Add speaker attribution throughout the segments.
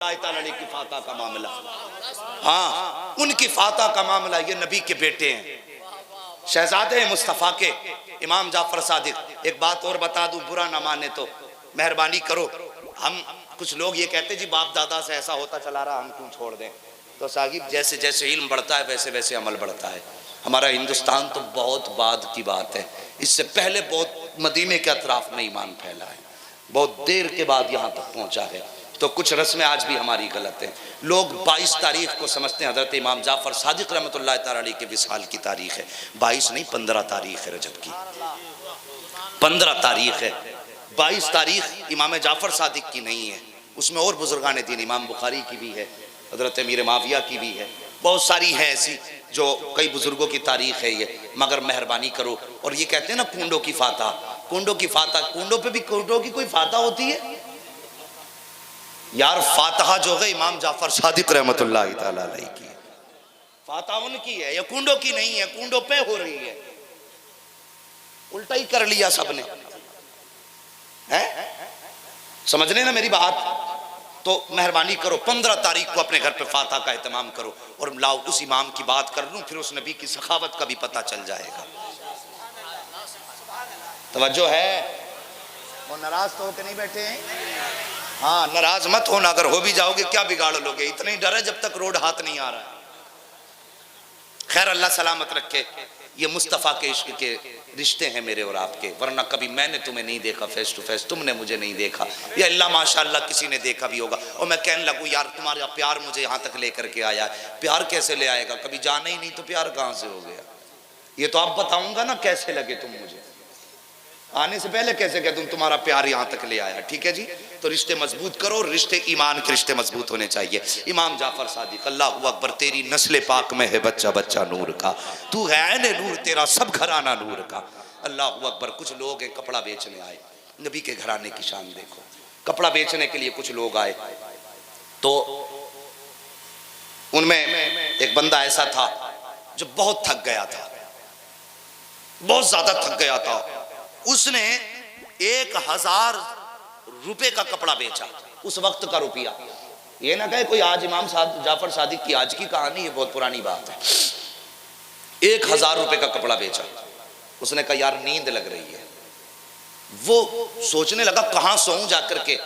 Speaker 1: की फाता का मामला, हाँ उनकी फाता का मामला, ये नबी के बेटे हैं, शहजादे मुस्तफ़ा के इमाम जाफर सादिक। एक बात और बता दूं, बुरा ना माने तो मेहरबानी करो, हम कुछ लोग ये कहते जी बाप दादा से ऐसा होता चला रहा, हम क्यों छोड़ दें। तो साहिब जैसे जैसे इल्म बढ़ता है वैसे वैसे अमल बढ़ता है। हमारा हिंदुस्तान तो बहुत बाद की बात है, इससे पहले बहुत मदीने के अतराफ में ईमान फैला है, बहुत देर के बाद यहाँ तक पहुँचा है। तो कुछ रस्में आज भी हमारी गलत हैं। लोग 22 तारीख को समझते हैं हज़रत इमाम जाफ़र सादिक रहमतुल्लाह तआला अलैह के विसाल की तारीख है। 22 नहीं 15 तारीख है रजब की, 15 तारीख है। 22 तारीख इमाम जाफ़र सादिक की नहीं है, उसमें और बुजुर्गान दीन, इमाम बुखारी की भी है, हज़रत अमीर माविया की भी है, बहुत सारी हैं ऐसी जो कई बुजुर्गों की तारीख है ये। मगर मेहरबानी करो, और ये कहते हैं ना कुंडों की फाता, कुंडों की फाता, कुंडों पे भी कुंडों की कोई फाता होती है यार। फातहा जो है इमाम जाफर सादिक रहमतुल्लाह तआला अलैह की है, फातहा उनकी है, ये कुंडों की नहीं है, कुंडों पे हो रही है। उल्टा ही कर लिया सबने, हैं? समझने ना मेरी बात। तो मेहरबानी करो 15 तारीख को अपने घर पे फातहा का एहतमाम करो, और लाओ उस इमाम की बात कर लूं, फिर उस नबी की सखावत का भी पता चल जाएगा। तवज्जो है, वो नाराज तो होकर नहीं बैठे हैं, हाँ नाराज मत होना, अगर हो भी जाओगे क्या बिगाड़ लोगे, इतना ही डर है जब तक रोड हाथ नहीं आ रहा है। खैर अल्लाह सलामत रखे, ये मुस्तफ़ा के इश्क के रिश्ते हैं मेरे और आपके, वरना कभी मैंने तुम्हें नहीं देखा फेस टू फेस, तुमने मुझे नहीं देखा, या अल्लाह माशाअल्लाह किसी ने देखा भी होगा, और मैं कहने लगूँ यार तुम्हारा प्यार मुझे यहाँ तक लेकर के आया। प्यार कैसे ले आएगा, कभी जाना ही नहीं तो प्यार कहाँ से हो गया। ये तो आप बताऊंगा ना कैसे लगे तुम मुझे, आने से पहले कैसे कह दूं तुम्हारा प्यार यहाँ तक ले आया। ठीक है जी, तो रिश्ते मजबूत करो, रिश्ते ईमान के रिश्ते मजबूत होने चाहिए। इमाम जाफर सादिक, अल्लाहु अकबर, तेरी नस्ल पाक में है बच्चा बच्चा नूर का, तू है ऐने नूर, तेरा सब घराना नूर का। अल्लाहु अकबर। कुछ लोग हैं कपड़ा बेचने आए, नबी के घराने की शान देखो, कपड़ा बेचने के लिए कुछ लोग आए, तो उनमें एक बंदा ऐसा था जो बहुत थक गया था, बहुत ज्यादा थक गया था। उसने 1000 रुपए का कपड़ा बेचा, उस वक्त का रुपया। ये ना कहे कोई आज इमाम जाफर सादिक की आज की कहानी है, बहुत पुरानी बात है। 1000 रुपए का कपड़ा बेचा। उसने कहा यार नींद लग रही है। वो सोचने लगा कहां सोऊं जाकर के।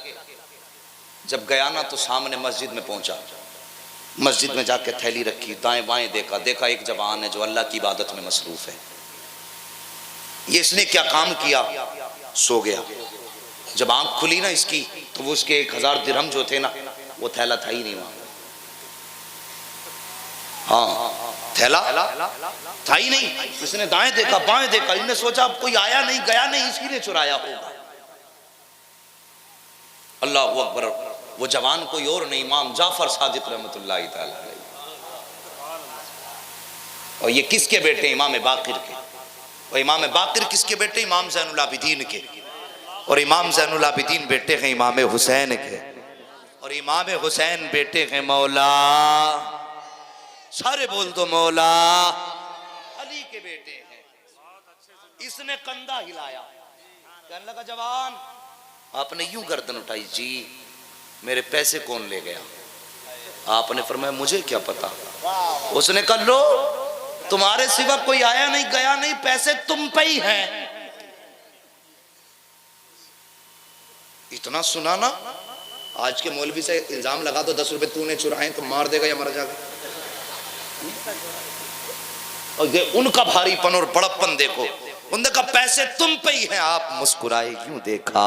Speaker 1: जब गया ना तो सामने मस्जिद में पहुंचा, मस्जिद में जाके थैली रखी, दाएं बाएं देखा, देखा एक जवान है जो अल्लाह की इबादत में मसरूफ है। ये इसने क्या काम किया, सो गया। जब आंख खुली ना इसकी, तो वो उसके 1000 दिरहम जो थे ना, वो थैला था ही नहीं वहां। हाँ थैला था ही नहीं। इसने दाएं देखा बाएं देखा, इनने सोचा अब कोई आया नहीं गया नहीं, इसी ने चुराया होगा। अल्लाह अकबर। वो जवान कोई और नहीं, इमाम जाफर सादिक रहमतुल्लाह तआला अलैह। और ये किसके बेटे, इमाम बाकिर के। और इमाम बाकिर किसके बेटे, इमाम ज़ैनुल आबिदीन के। और इमाम ज़ैनुल आबिदीन बेटे हैं इमाम हुसैन के। और इमाम हुसैन बेटे हैं मौला, सारे बोल दो मौला अली के बेटे हैं। इसने कंधा हिलाया, कहने लगा जवान, आपने यूं गर्दन उठाई, जी मेरे पैसे कौन ले गया। आपने फरमाया मुझे क्या पता। उसने कहा लो, तुम्हारे सिवा कोई आया नहीं गया नहीं, पैसे तुम पे ही हैं। इतना सुना ना, आज के मौलवी से इल्जाम लगा दो 10 रुपए तूने चुराए तो मार देगा या मर जाएगा। और ये उनका भारीपन और बड़प्पन देखो, उन्होंने कहा पैसे तुम पे ही हैं। आप मुस्कुराए, यूं देखा,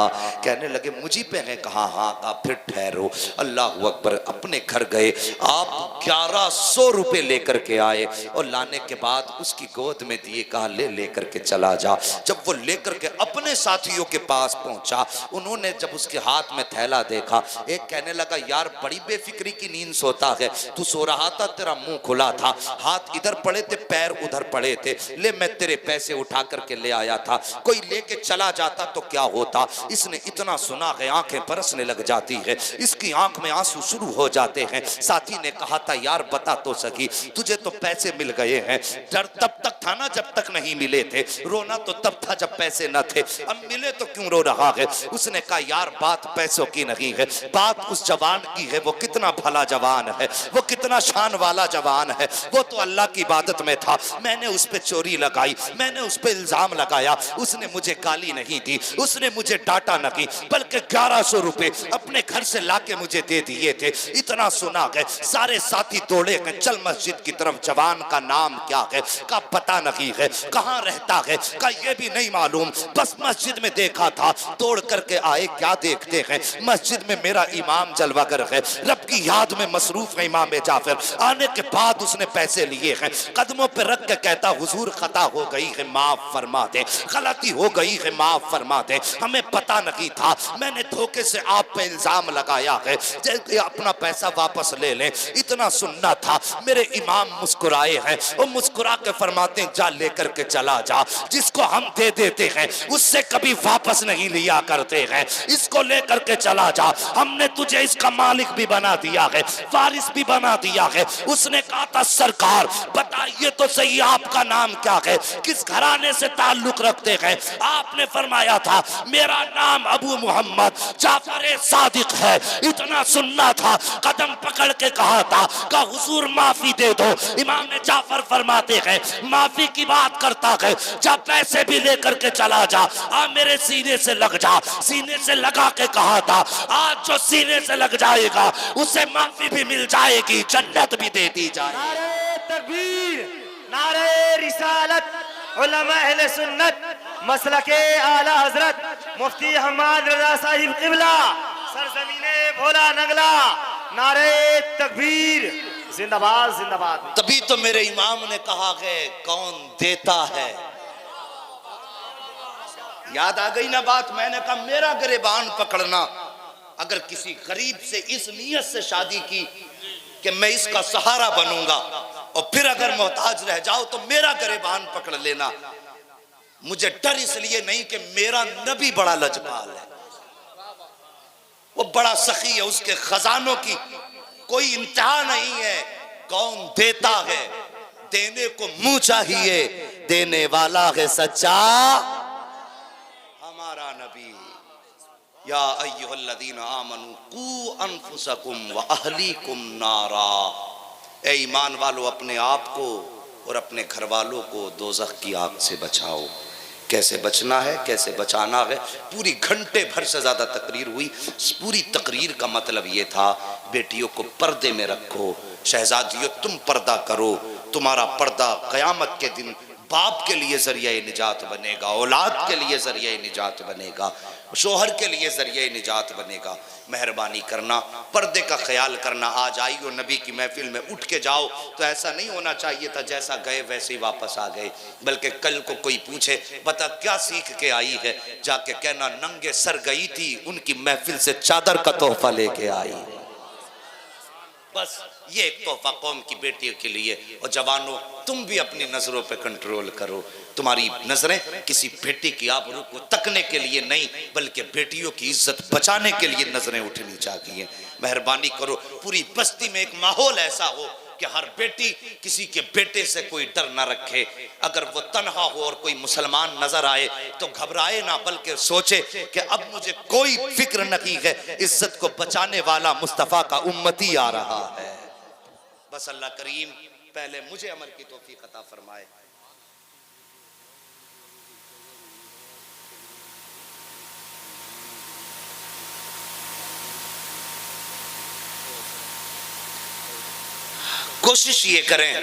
Speaker 1: कहने लगे मुझी पे हैं। कहा हाँ, कहा फिर ठहरो। अल्लाह अकबर। अपने घर गए, आप 1100 रुपए लेकर के आए, और लाने के बाद उसकी गोद में दिए, कहा ले लेकर के चला जा। जब वो लेकर के अपने साथियों के पास पहुंचा, उन्होंने जब उसके हाथ में थैला देखा, एक कहने लगा यार बड़ी बेफिक्री की नींद सोता है, तू सो रहा था, तेरा मुंह खुला था, हाथ इधर पड़े थे पैर उधर पड़े थे, ले मैं तेरे पैसे उठा कर करके ले आया था, कोई लेके चला जाता तो क्या होता। इसने इतना सुना है आंखें बरसने लग जाती है, इसकी आंख में आंसू शुरू हो जाते हैं। साथी ने कहा था यार बता तो सकी, तुझे तो पैसे मिल गए हैं, डर तब तक था ना जब तक नहीं मिले थे, रोना तो तब था जब पैसे न थे, अब मिले तो क्यों रो रहा है। उसने कहा यार बात पैसों की नहीं है, बात उस जवान की है, वो कितना भला जवान है, वो कितना शान वाला जवान है, वो तो अल्लाह की इबादत में था। मैंने उस पे चोरी लगाई, मैंने उस पे इल्जाम लगाया, उसने मुझे गाली नहीं दी, उसने मुझे डांटा नहीं, बल्कि 1100 रुपए अपने घर से लाके मुझे दे दिए थे। इतना सुना है सारे साथी दौड़े गए, चल मस्जिद की तरफ। जवान का नाम क्या है का पता नहीं है, कहाँ रहता है का ये भी नहीं मालूम, बस मस्जिद में देखा था। दौड़ करके आए, क्या देखते हैं मस्जिद में मेरा इमाम जलवागर है, रब की याद में मसरूफ है इमाम जाफर। आने के बाद उसने पैसे लिए हैं, कदमों पे रख के कहता हुजूर खता हो गई है माफ फरमा दे, गलती हो गई है माफ फरमा दे, हमें पता नहीं था, मैंने धोखे से आप पे इल्जाम लगाया है, अपना पैसा वापस ले लें। इतना सुनना था। मेरे इमाम मुस्कुराए हैं, वो मुस्कुरा के फरमाते जा लेकर के चला जा, जिसको हम दे देते हैं उससे कभी वापस नहीं लिया करते हैं, इसको लेकर के चला जा, हमने तुझे इसका मालिक भी बना दिया है, वारिस भी बना दिया है। उसने कहा था सरकार बताइए तो सही आपका नाम क्या है, किस घराने से ताल्लुक रखते हैं। आपने फरमाया था मेरा नाम अबू मोहम्मद जाफर सादिक है। इतना सुनना था, कदम पकड़ के कहा था का हुजूर माफी दे दो। इमाम जाफर फरमाते हैं माफी की बात करता है, जब पैसे भी लेकर के चला जा, आ मेरे सीने से लग जा। सीने से लगा के कहा था आज जो सीने से लग जाएगा उसे माफी भी मिल जाएगी, जन्नत भी दे दी जाएगी।
Speaker 2: नारे तकबीर, नारे रिसालत, उलमा अहले सुन्नत, मसलके आला हजरत मुफ्ती हम्माद रजा साहिब किबला, सरजमीने भोला नगला, नारे तकबीर, जिंदाबाद जिंदाबाद।
Speaker 1: तभी तो मेरे इमाम ने कहा है कौन देता है। याद आ गई ना बात, मैंने कहा मेरा गिरबान पकड़ना। अगर किसी गरीब से इस नीयत से शादी की कि मैं इसका सहारा बनूंगा और फिर अगर मोहताज रह जाओ तो मेरा गिरबान पकड़ लेना। मुझे डर इसलिए नहीं कि मेरा नबी बड़ा लजपाल है, वो बड़ा सखी है, उसके खजानों की कोई इंतहा नहीं है। कौन देता है, देने को मुंह चाहिए, देने वाला है सच्चा हमारा नबी। या अय्युहल्लज़ीना आमनू कू अनफुसकुम व अहलीकुम नारा, ए ईमान वालों अपने आप को और अपने घर वालों को दोज़ख की आग से बचाओ। कैसे बचना है, कैसे बचाना है, पूरी घंटे भर से ज़्यादा तकरीर हुई। पूरी तकरीर का मतलब ये था बेटियों को पर्दे में रखो, शहजादियों तुम पर्दा करो, तुम्हारा पर्दा क़यामत के दिन बाप के लिए जरिया निजात बनेगा, औलाद के लिए जरिया निजात बनेगा, शोहर के लिए जरिया निजात बनेगा। मेहरबानी करना, पर्दे का ख्याल करना। आज आई हो नबी की महफिल में उठ के जाओ तो ऐसा नहीं होना चाहिए था जैसा गए वैसे ही वापस आ गए, बल्कि कल को कोई पूछे बता क्या सीख के आई है, जाके कहना नंगे सर गई थी, उनकी महफिल से चादर का तोहफा लेके आई। बस ये एक तोहफा कौम की बेटियों के लिए। और जवानों तुम भी अपनी नजरों पे कंट्रोल करो, तुम्हारी नजरें किसी बेटी की आबरू को तकने के लिए नहीं बल्कि बेटियों की इज्जत बचाने के लिए नजरें उठनी चाहिए। मेहरबानी करो, पूरी बस्ती में एक माहौल ऐसा हो कि हर बेटी किसी के बेटे से कोई डर ना रखे। अगर वो तन्हा हो और कोई मुसलमान नजर आए तो घबराए ना, बल्कि सोचे कि अब मुझे कोई फिक्र नहीं है, इज्जत को बचाने वाला मुस्तफा का उम्मती आ रहा है। बस अल्लाह करीम पहले मुझे अमल की तौफीक अता फरमाए। कोशिश ये करें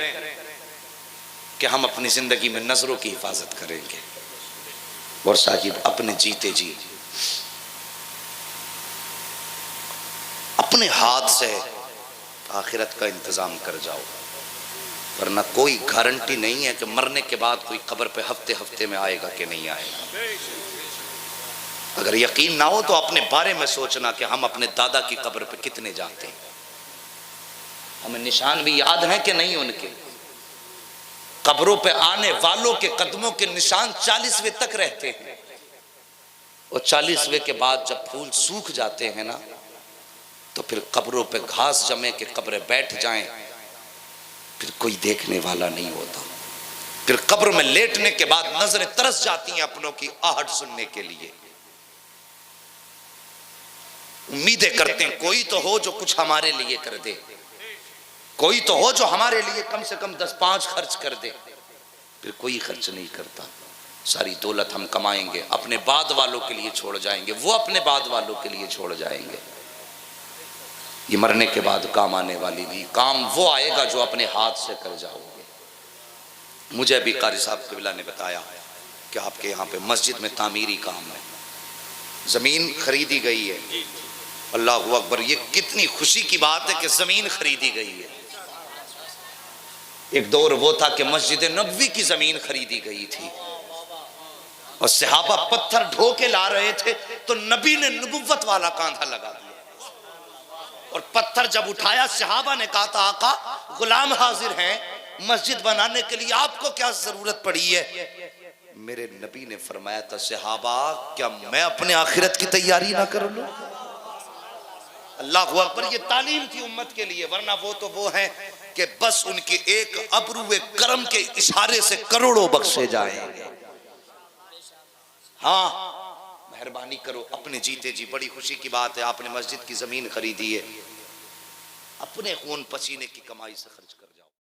Speaker 1: कि हम अपनी जिंदगी में नजरों की हिफाजत करेंगे और साहिब अपने जीते जी अपने हाथ से आखिरत का इंतजाम कर जाओ, वरना कोई गारंटी नहीं है कि मरने के बाद कोई कब्र पे हफ्ते हफ्ते में आएगा कि नहीं आएगा। अगर यकीन ना हो तो अपने बारे में सोचना कि हम अपने दादा की कब्र पे कितने जाते हैं, हमें निशान भी याद हैं कि नहीं उनके। कब्रों पे आने वालों के कदमों के निशान 40वें तक रहते हैं, और 40वें के बाद जब फूल सूख जाते हैं ना, तो फिर कब्रों पे घास जमे के कब्रें बैठ जाएं, फिर कोई देखने वाला नहीं होता। फिर कब्र में लेटने के बाद नजरें तरस जाती हैं अपनों की आहट सुनने के लिए। उम्मीदें करते हैं कोई तो हो जो कुछ हमारे लिए कर दे, कोई तो हो जो हमारे लिए कम से कम 10-5 खर्च कर दे। फिर कोई खर्च नहीं करता। सारी दौलत हम कमाएंगे, अपने बाद वालों के लिए छोड़ जाएंगे, वो अपने बाद वालों के लिए छोड़ जाएंगे। ये मरने के बाद काम आने वाली नहीं, काम वो आएगा जो अपने हाथ से कर जाओगे। मुझे अभी कारी साहब क़िबला ने बताया कि आपके यहाँ पे मस्जिद में तामीरी काम है, ज़मीन खरीदी गई है। अल्लाहु अकबर, ये कितनी खुशी की बात है कि ज़मीन खरीदी गई है। एक दौर वो था कि मस्जिद नबवी की ज़मीन खरीदी गई थी और सहाबा पत्थर ढो के ला रहे थे, तो नबी ने नबुव्वत वाला कांधा लगा दिया और पत्थर जब उठाया, सहाबा ने कहा था आका गुलाम हाजिर हैं, मस्जिद बनाने के लिए आपको क्या जरूरत पड़ी है? मेरे नबी ने फरमाया था सहाबा, क्या मैं अपने आखिरत की तैयारी ना कर लूं? अल्लाहु अकबर, ये तालीम थी उम्मत के लिए, वरना वो तो वो हैं कि बस उनके एक अबरूए करम के इशारे से करोड़ों बख्शे जाएंगे। हाँ, मेहरबानी करो, अपने जीते जी, बड़ी खुशी की बात है आपने मस्जिद की जमीन खरीदी है, अपने खून पसीने की कमाई से खर्च कर